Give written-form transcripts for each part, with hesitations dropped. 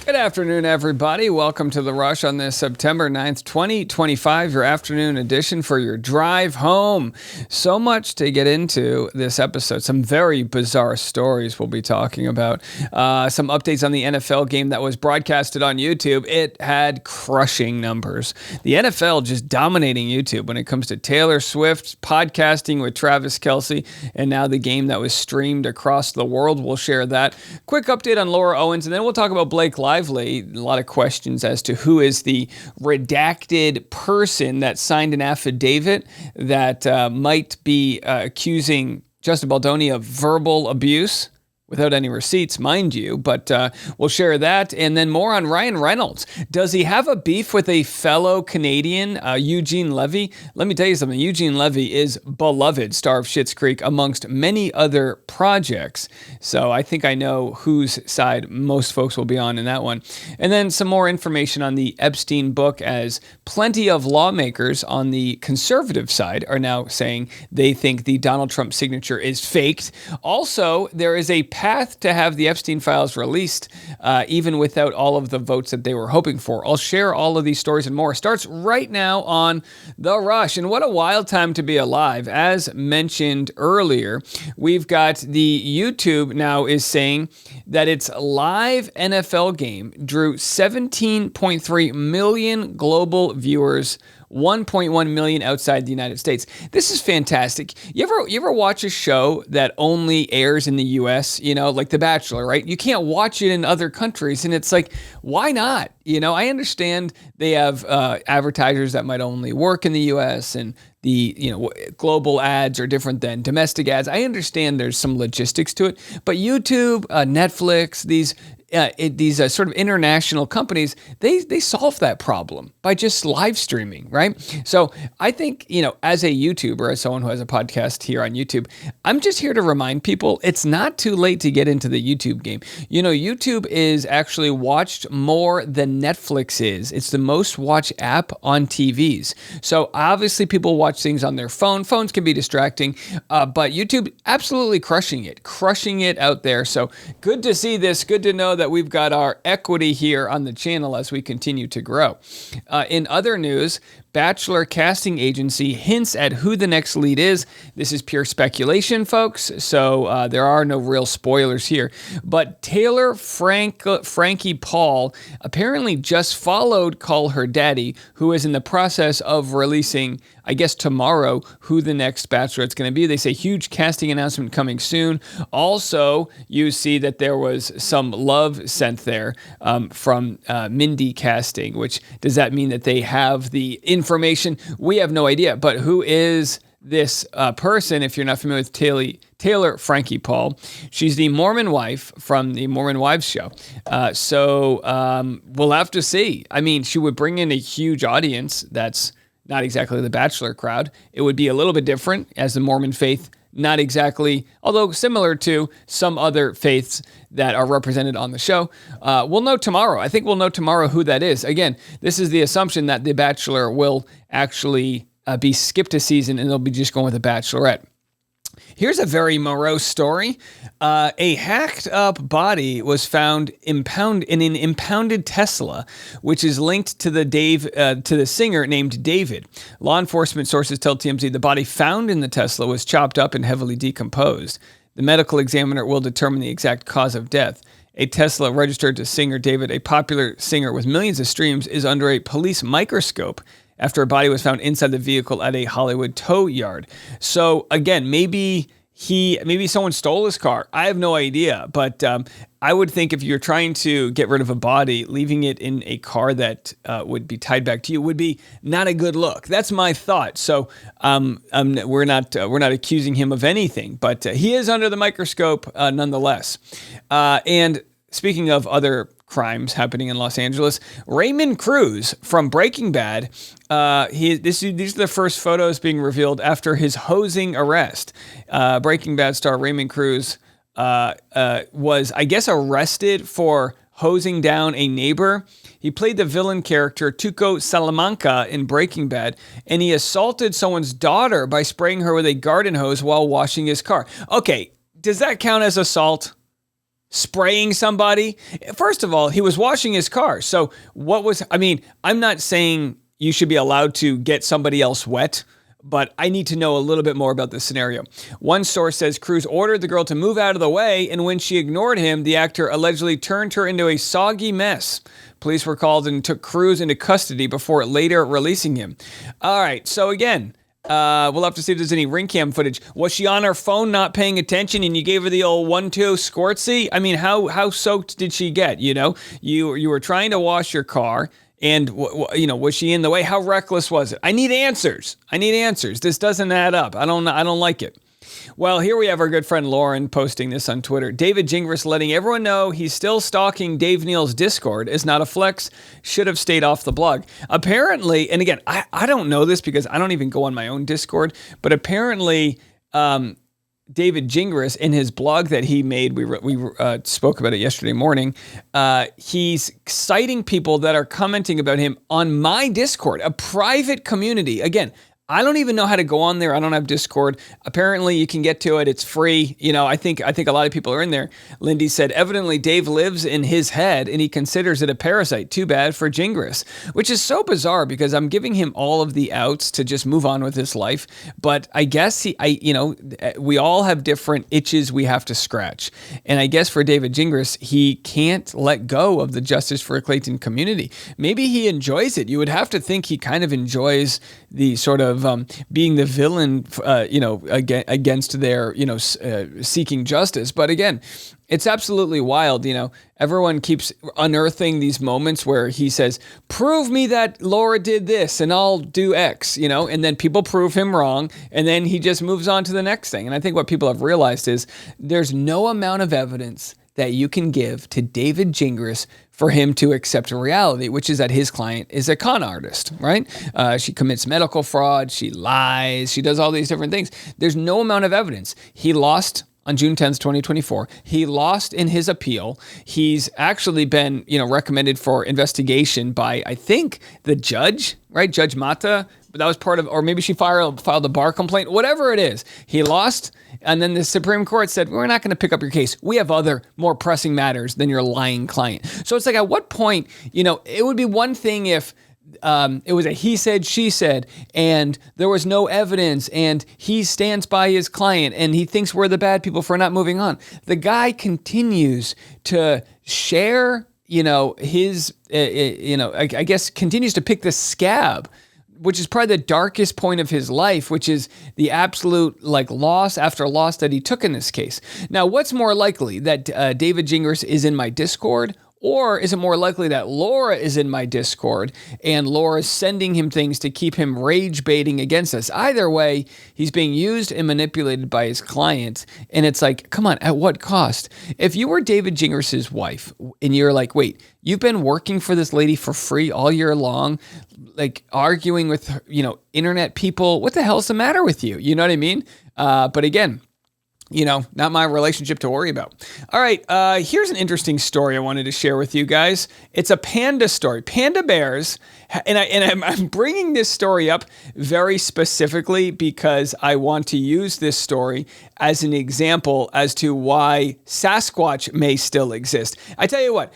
Good afternoon, everybody. Welcome to The Rush on this September 9th, 2025, your afternoon edition for your drive home. So much to get into this episode. Some very bizarre stories we'll be talking about. Some updates on the NFL game that was broadcasted on YouTube. It had crushing numbers. The NFL just dominating YouTube when it comes to Taylor Swift, podcasting with Travis Kelce, and now the game that was streamed across the world. We'll share that. Quick update on Laura Owens, and then we'll talk about Blake Lively. A lot of questions as to who is the redacted person that signed an affidavit that might be accusing Justin Baldoni of verbal abuse. Without any receipts, mind you, but we'll share that. And then more on Ryan Reynolds. Does he have a beef with a fellow Canadian, Eugene Levy? Let me tell you something. Eugene Levy is beloved, star of Schitt's Creek, amongst many other projects. So I think I know whose side most folks will be on in that one. And then some more information on the Epstein book, as plenty of lawmakers on the conservative side are now saying they think the Donald Trump signature is faked. Also, there is a path to have the Epstein files released, even without all of the votes that they were hoping for. I'll share all of these stories and more. It starts right now on The Rush. And what a wild time to be alive. As mentioned earlier, we've got the YouTube now is saying that its live NFL game drew 17.3 million global viewers, 1.1 million outside the United States. This is fantastic. You ever watch a show that only airs in the US, like The Bachelor, right? You can't watch it in other countries, and it's like, why not? I understand they have advertisers that might only work in the US, and the global ads are different than domestic ads. I understand there's some logistics to it, but YouTube, Netflix, these sort of international companies, they solve that problem by just live streaming, right? So I think, as a YouTuber, as someone who has a podcast here on YouTube, I'm just here to remind people it's not too late to get into the YouTube game. YouTube is actually watched more than Netflix is. It's the most watched app on TVs. So obviously people watch things on their phone. Phones can be distracting, but YouTube absolutely crushing it out there. So good to see this. Good to know that we've got our equity here on the channel as we continue to grow. In other news, Bachelor casting agency hints at who the next lead is. This is pure speculation, folks, so there are no real spoilers here. But Taylor Frankie Paul apparently just followed Call Her Daddy, who is in the process of releasing, I guess tomorrow, who the next Bachelor's going to be. They say huge casting announcement coming soon. Also, you see that there was some love sent there from Mindy Casting, which does that mean that they have the information? We have no idea, but who is this person? If you're not familiar with Taylor Frankie Paul, she's the Mormon wife from the Mormon Wives show. So we'll have to see. I mean, she would bring in a huge audience. That's not exactly the Bachelor crowd. It would be a little bit different as the Mormon faith. Not exactly, although similar to some other faiths that are represented on the show. We'll know tomorrow. I think we'll know tomorrow who that is. Again, this is the assumption that The Bachelor will actually be skipped a season and they'll be just going with a Bachelorette. Here's a very morose story. A hacked up body was found in an impounded Tesla, which is linked to the singer named David. Law enforcement sources tell TMZ the body found in the Tesla was chopped up and heavily decomposed. The medical examiner will determine the exact cause of death. A Tesla registered to singer David, a popular singer with millions of streams, is under a police microscope after a body was found inside the vehicle at a Hollywood tow yard. So again, maybe someone stole his car. I have no idea, but I would think if you're trying to get rid of a body, leaving it in a car that would be tied back to you would be not a good look. That's my thought. So we're not accusing him of anything, but he is under the microscope nonetheless. And speaking of other crimes happening in Los Angeles, Raymond Cruz from Breaking Bad. These are the first photos being revealed after his hosing arrest. Breaking Bad star Raymond Cruz was, I guess, arrested for hosing down a neighbor. He played the villain character Tuco Salamanca in Breaking Bad, and he assaulted someone's daughter by spraying her with a garden hose while washing his car. Okay, does that count as assault? spraying somebody. First of all, he was washing his car. So I'm not saying you should be allowed to get somebody else wet, but I need to know a little bit more about this scenario. One source says Cruz ordered the girl to move out of the way, and when she ignored him, the actor allegedly turned her into a soggy mess. Police were called and took Cruz into custody before later releasing him. All right, so again, we'll have to see if there's any ring cam footage. Was she on her phone not paying attention and you gave her the old 1-2 squirtsy? I mean, how soaked did she get? You were trying to wash your car. And, was she in the way? How reckless was it? I need answers. This doesn't add up. I don't like it. Well, here we have our good friend Lauren posting this on Twitter. David Gingras letting everyone know he's still stalking Dave Neal's Discord is not a flex. Should have stayed off the blog. Apparently, and again, I don't know this because I don't even go on my own Discord, but apparently, David Gingras, in his blog that he made, we spoke about it yesterday morning, he's citing people that are commenting about him on my Discord, a private community. Again, I don't even know how to go on there. I don't have Discord. Apparently, you can get to it. It's free. I think a lot of people are in there. Lindy said, evidently, Dave lives in his head and he considers it a parasite. Too bad for Gingras, which is so bizarre because I'm giving him all of the outs to just move on with his life. But I guess we all have different itches we have to scratch. And I guess for David Gingras, he can't let go of the Justice for Clayton community. Maybe he enjoys it. You would have to think he kind of enjoys the sort of being the villain, against their, seeking justice. But again, it's absolutely wild. Everyone keeps unearthing these moments where he says, prove me that Laura did this and I'll do X, and then people prove him wrong. And then he just moves on to the next thing. And I think what people have realized is there's no amount of evidence that you can give to David Gingras for him to accept reality, which is that his client is a con artist, right? She commits medical fraud, she lies, she does all these different things. There's no amount of evidence. He lost on June 10th, 2024. He lost in his appeal. He's actually been, recommended for investigation by, I think, the judge, right? Judge Mata. But that was part of, or maybe she filed a bar complaint, whatever it is. He lost. And then the Supreme Court said, we're not going to pick up your case. We have other more pressing matters than your lying client. So it's like, at what point, it would be one thing if it was a he said, she said, and there was no evidence, and he stands by his client, and he thinks we're the bad people for not moving on. The guy continues to share, his, I guess continues to pick the scab, which is probably the darkest point of his life, which is the absolute loss after loss that he took in this case. Now, what's more likely, that David Gingras is in my Discord, or is it more likely that Laura is in my Discord and Laura's sending him things to keep him rage baiting against us? Either way, he's being used and manipulated by his client. And it's like, come on, at what cost? If you were David Gingras' wife and you're like, wait, you've been working for this lady for free all year long, arguing with, internet people, what the hell's the matter with you? You know what I mean? But again, not my relationship to worry about. All right, here's an interesting story I wanted to share with you guys. It's a panda story. Panda bears, and I'm bringing this story up very specifically because I want to use this story as an example as to why Sasquatch may still exist. I tell you what.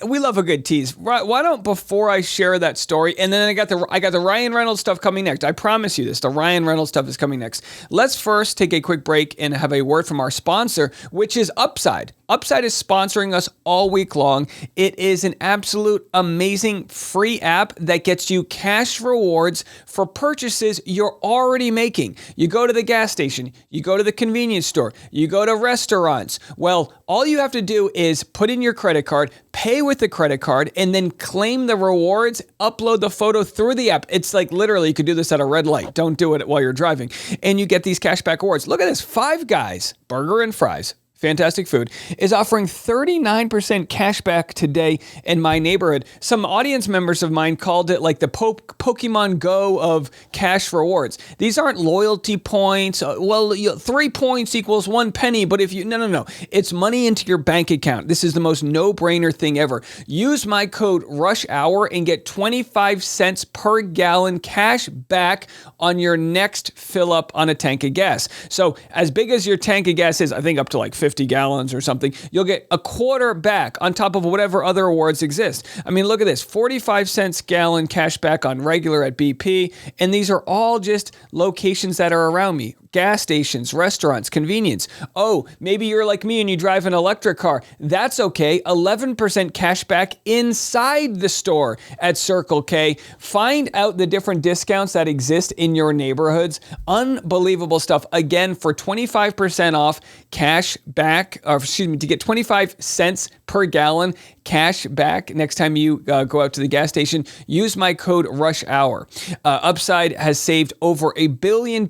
We love a good tease. Why don't, before I share that story, and then I got the Ryan Reynolds stuff coming next. I promise you this. The Ryan Reynolds stuff is coming next. Let's first take a quick break and have a word from our sponsor, which is Upside. Upside is sponsoring us all week long. It is an absolute amazing free app that gets you cash rewards for purchases you're already making. You go to the gas station, you go to the convenience store, you go to restaurants. Well, all you have to do is put in your credit card, pay with the credit card, and then claim the rewards, upload the photo through the app. It's like literally you could do this at a red light. Don't do it while you're driving. And you get these cashback rewards. Look at this. Five Guys, burger and fries, fantastic food, is offering 39% cash back today in my neighborhood. Some audience members of mine called it like the Pokemon Go of cash rewards. These aren't loyalty points. 3 points equals 1 penny, but if you, no. It's money into your bank account. This is the most no-brainer thing ever. Use my code RUSHHOUR and get 25 cents per gallon cash back on your next fill up on a tank of gas. So as big as your tank of gas is, I think up to like 50 gallons or something, you'll get a quarter back on top of whatever other awards exist. I mean, look at this, 45 cents gallon cash back on regular at BP. And these are all just locations that are around me. Gas stations, restaurants, convenience. Oh, maybe you're like me and you drive an electric car. That's okay. 11% cash back inside the store at Circle K. Find out the different discounts that exist in your neighborhoods. Unbelievable stuff. Again, for 25% off cash back, to get 25 cents per gallon cash back next time you go out to the gas station, use my code RUSHHOUR. Upside has saved over $1 billion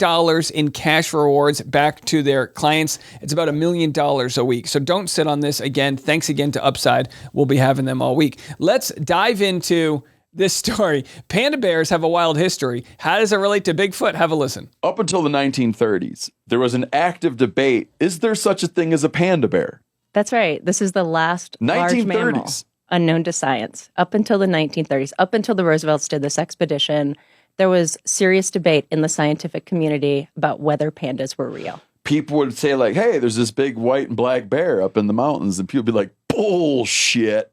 in cash rewards back to their clients. It's about $1 million a week. So don't sit on this. Again, thanks again to Upside. We'll be having them all week. Let's dive into this story. Panda bears have a wild history. How does it relate to Bigfoot? Have a listen. Up until the 1930s, there was an active debate. Is there such a thing as a panda bear? That's right. This is the last large mammal unknown to science. Up until the 1930s, up until the Roosevelts did this expedition, there was serious debate in the scientific community about whether pandas were real. People would say like, hey, there's this big white and black bear up in the mountains. And people would be like, bullshit.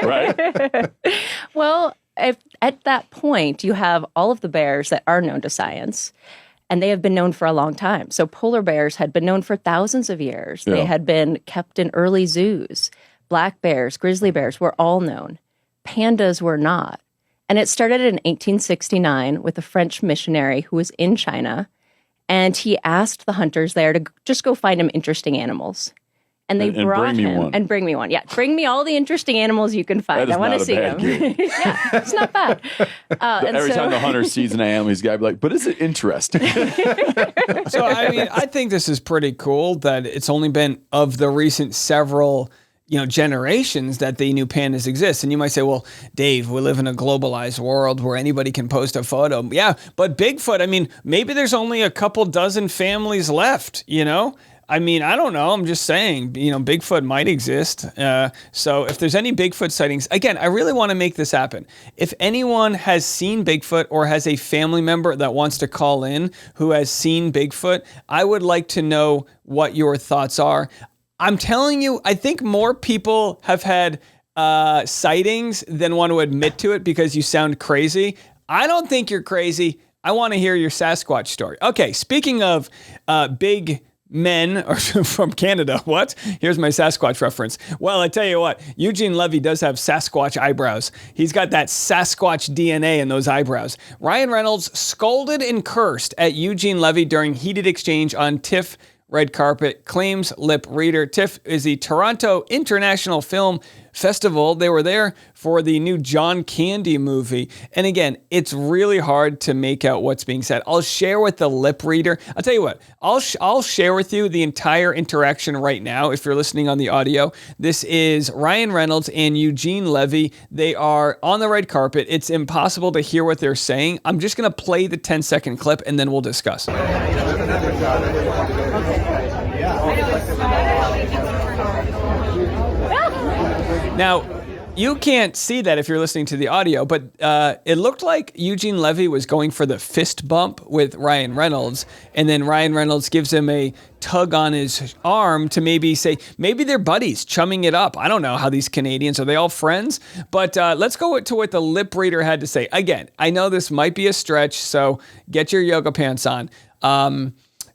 Right? Well, at that point, you have all of the bears that are known to science, and they have been known for a long time. So polar bears had been known for thousands of years. Yeah. They had been kept in early zoos. Black bears, grizzly bears were all known. Pandas were not. And it started in 1869 with a French missionary who was in China, and he asked the hunters there to just go find him interesting animals. And they brought him and bring me one. Yeah, bring me all the interesting animals you can find. I want to see them. Yeah, it's not bad. Every time the hunter sees an animal, he's got to be like, but is it interesting? So, I mean, I think this is pretty cool that it's only been of the recent several generations that they knew pandas exist. And you might say, well, Dave, we live in a globalized world where anybody can post a photo. Yeah, but Bigfoot, I mean, maybe there's only a couple dozen families left, I mean, I don't know. I'm just saying, Bigfoot might exist. So if there's any Bigfoot sightings, again, I really want to make this happen. If anyone has seen Bigfoot or has a family member that wants to call in who has seen Bigfoot, I would like to know what your thoughts are. I'm telling you, I think more people have had sightings than want to admit to it because you sound crazy. I don't think you're crazy. I want to hear your Sasquatch story. Okay, speaking of big men or from Canada. What? Here's my Sasquatch reference. Well, I tell you what, Eugene Levy does have Sasquatch eyebrows. He's got that Sasquatch DNA in those eyebrows. Ryan Reynolds scolded and cursed at Eugene Levy during heated exchange on TIFF red carpet, claims lip reader. TIFF is the Toronto International Film Festival. They were there for the new John Candy movie. And again, it's really hard to make out what's being said. I'll share with the lip reader. I'll tell you what, I'll share with you the entire interaction right now if you're listening on the audio. This is Ryan Reynolds and Eugene Levy. They are on the red carpet. It's impossible to hear what they're saying. I'm just going to play the 10-second clip and then we'll discuss. Now, you can't see that if you're listening to the audio, but it looked like Eugene Levy was going for the fist bump with Ryan Reynolds, and then Ryan Reynolds gives him a tug on his arm to maybe say, maybe they're buddies, chumming it up. I don't know how these Canadians, are they all friends? But let's go to what the lip reader had to say. Again, I know this might be a stretch, so get your yoga pants on.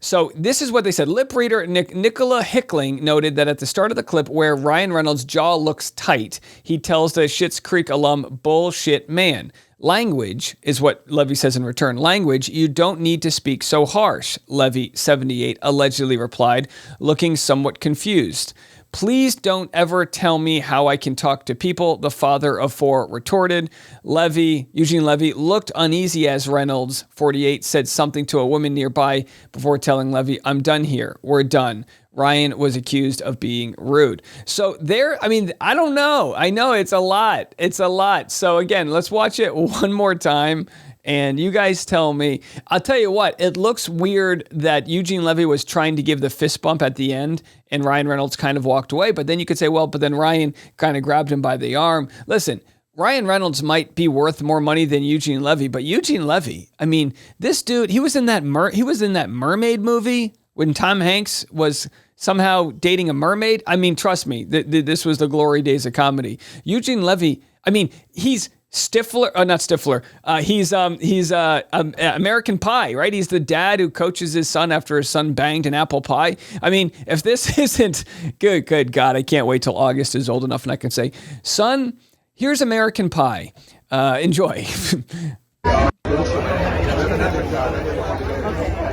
So this is what they said. Lip reader Nicola Hickling noted that at the start of the clip where Ryan Reynolds' jaw looks tight, he tells the Schitt's Creek alum, bullshit man. Language is what Levy says in return. Language, you don't need to speak so harsh, Levy, 78, allegedly replied, looking somewhat confused. Please don't ever tell me how I can talk to people, the father of four retorted. Eugene Levy looked uneasy as Reynolds, 48, said something to a woman nearby before telling Levy, I'm done here. We're done. Ryan was accused of being rude. So I don't know. I know it's a lot. It's a lot. So again, let's watch it one more time. And you guys tell me. I'll tell you what, it looks weird that Eugene Levy was trying to give the fist bump at the end and Ryan Reynolds kind of walked away. But then you could say, well, but then Ryan kind of grabbed him by the arm. Listen, Ryan Reynolds might be worth more money than Eugene Levy, but Eugene Levy, I mean, this dude, he was in that mermaid movie when Tom Hanks was somehow dating a mermaid. I mean, trust me, this was the glory days of comedy. Eugene Levy, I mean, he's Stifler, not Stifler. He's American Pie, right? He's the dad who coaches his son after his son banged an apple pie. I mean, if this isn't good God, I can't wait till August is old enough and I can say, son, here's American Pie. Enjoy.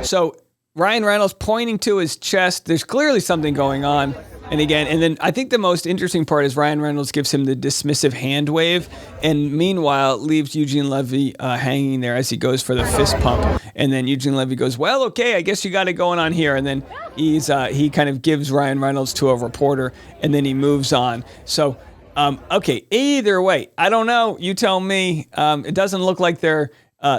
So Ryan Reynolds pointing to his chest. There's clearly something going on. And then I think the most interesting part is Ryan Reynolds gives him the dismissive hand wave, and meanwhile leaves Eugene Levy hanging there as he goes for the fist pump. And then Eugene Levy goes, well, okay, I guess you got it going on here. And then he kind of gives Ryan Reynolds to a reporter, and then he moves on. So, okay, either way, I don't know. You tell me. It doesn't look like they're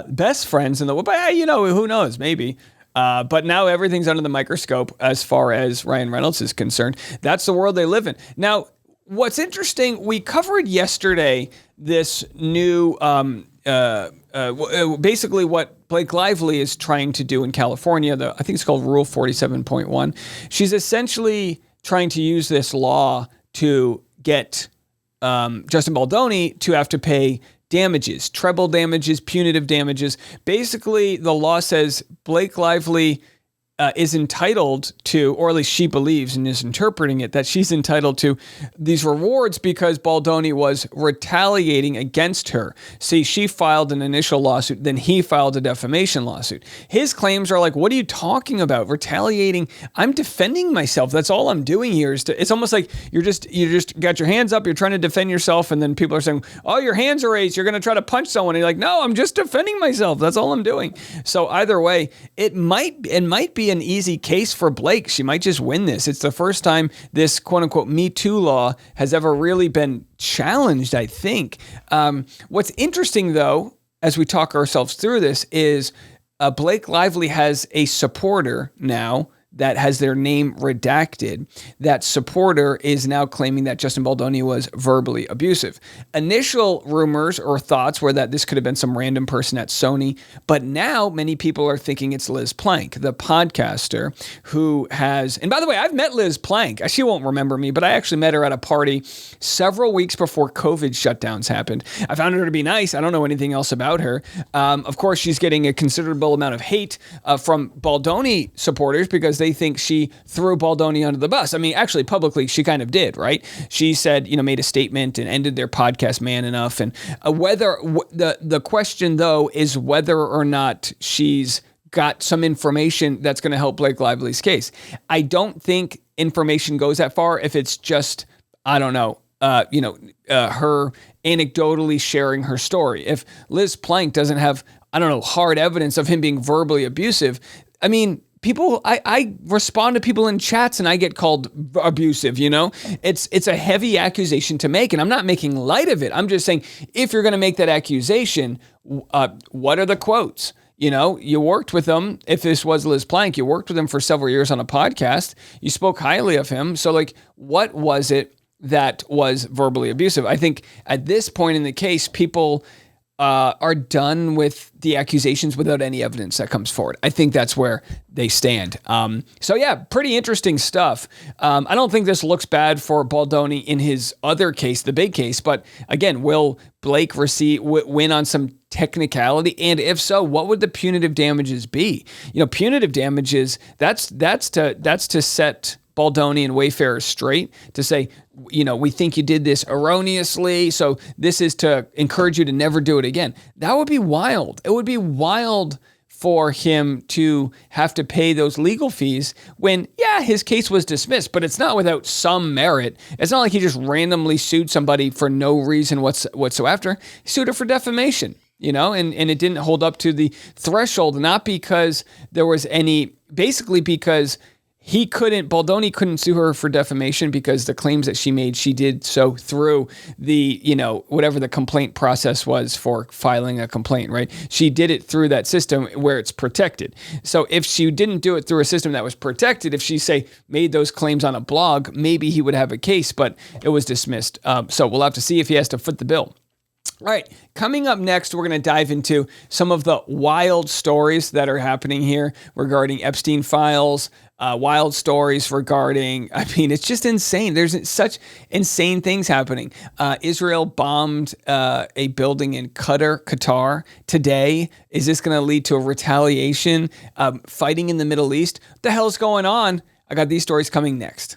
best friends in the world, but who knows? Maybe. But now everything's under the microscope as far as Ryan Reynolds is concerned. That's the world they live in. Now, what's interesting, we covered yesterday this new, basically what Blake Lively is trying to do in California. I think it's called Rule 47.1. She's essentially trying to use this law to get Justin Baldoni to have to pay damages, treble damages, punitive damages. Basically, the law says Blake Lively is entitled to, or at least she believes and is interpreting it, that she's entitled to these rewards because Baldoni was retaliating against her. See, she filed an initial lawsuit, then he filed a defamation lawsuit. His claims are like, what are you talking about? Retaliating? I'm defending myself. That's all I'm doing here. It's almost like you just got your hands up, you're trying to defend yourself, and then people are saying, oh, your hands are raised, you're going to try to punch someone. And you're like, no, I'm just defending myself. That's all I'm doing. So either way, it might be an easy case for Blake. She might just win this. It's the first time this quote unquote Me Too law has ever really been challenged, I think. What's interesting though, as we talk ourselves through this, is Blake Lively has a supporter now that has their name redacted. That supporter is now claiming that Justin Baldoni was verbally abusive. Initial rumors or thoughts were that this could have been some random person at Sony, but now many people are thinking it's Liz Plank, the podcaster who has, and by the way, I've met Liz Plank. She won't remember me, but I actually met her at a party several weeks before COVID shutdowns happened. I found her to be nice. I don't know anything else about her. Of course, she's getting a considerable amount of hate from Baldoni supporters because they think she threw Baldoni under the bus. I mean, actually, publicly, she kind of did, right? She said, made a statement and ended their podcast man enough. And the question, though, is whether or not she's got some information that's going to help Blake Lively's case. I don't think information goes that far if it's just, I don't know, her anecdotally sharing her story. If Liz Plank doesn't have, I don't know, hard evidence of him being verbally abusive, I mean, people, I respond to people in chats and I get called abusive, It's a heavy accusation to make, and I'm not making light of it. I'm just saying, if you're going to make that accusation, what are the quotes? You worked with him. If this was Liz Plank, you worked with him for several years on a podcast. You spoke highly of him. So, what was it that was verbally abusive? I think at this point in the case, people are done with the accusations without any evidence that comes forward. I think that's where they stand. So yeah, pretty interesting stuff. I don't think this looks bad for Baldoni in his other case, the big case, but again, will Blake win on some technicality? And if so, what would the punitive damages be? Punitive damages, that's to set Baldoni and Wayfarer straight, to say, we think you did this erroneously, so this is to encourage you to never do it again. That would be wild. It would be wild for him to have to pay those legal fees when, his case was dismissed, but it's not without some merit. It's not like he just randomly sued somebody for no reason whatsoever. He sued her for defamation, and it didn't hold up to the threshold, not because there was basically because Baldoni couldn't sue her for defamation because the claims that she made, she did so through the, whatever the complaint process was for filing a complaint, right? She did it through that system where it's protected. So if she didn't do it through a system that was protected, if she, say, made those claims on a blog, maybe he would have a case, but it was dismissed. So we'll have to see if he has to foot the bill. All right, coming up next, we're going to dive into some of the wild stories that are happening here regarding Epstein files, wild stories regarding, I mean, it's just insane. There's such insane things happening. Israel bombed a building in Qatar today. Is this going to lead to a retaliation? Fighting in the Middle East? What the hell's going on? I got these stories coming next.